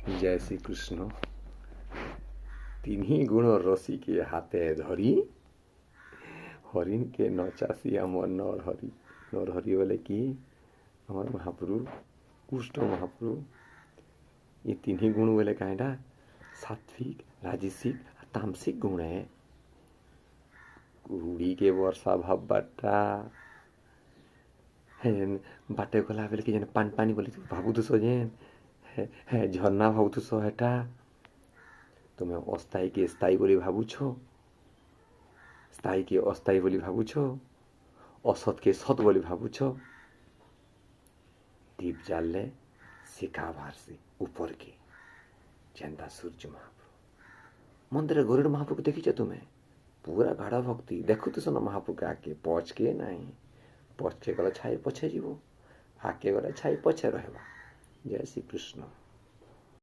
जय श्री कृष्ण। तिन्ही गुण रसी के हाथे धरी हरिण के नचासी आमर नरहरि। नरहरि बोले कि आमर महाप्रभु कृष्ण महाप्रभु। ये तिन्ही गुण बोले कहीं सात्विक राजसिक तामसिक गुण है। कुड़ी के वर्षा भाव बाटा बाटे गला बेले कि पानी पानी बोली भावुत जेन है झरना भावुत हेटा तुम्हें अस्थायी के स्थायी बोली भावुछ, स्थायी के अस्थायी बोली भावुछ, असत के सत बोली भावुछ। दीप जाले शिखा बाहर से ऊपर के जेंता सूर्य महाप्रभु मंदिर गरुड़ महाप्रभु देखी तुम्हें पूरा गाढ़ भक्ति देखु तो सुन महाप्रभु के आके पहुँच के नहीं पहुँच के गला छाई पछे जीव आके गला छाई पछे रहबा। जय श्री कृष्ण।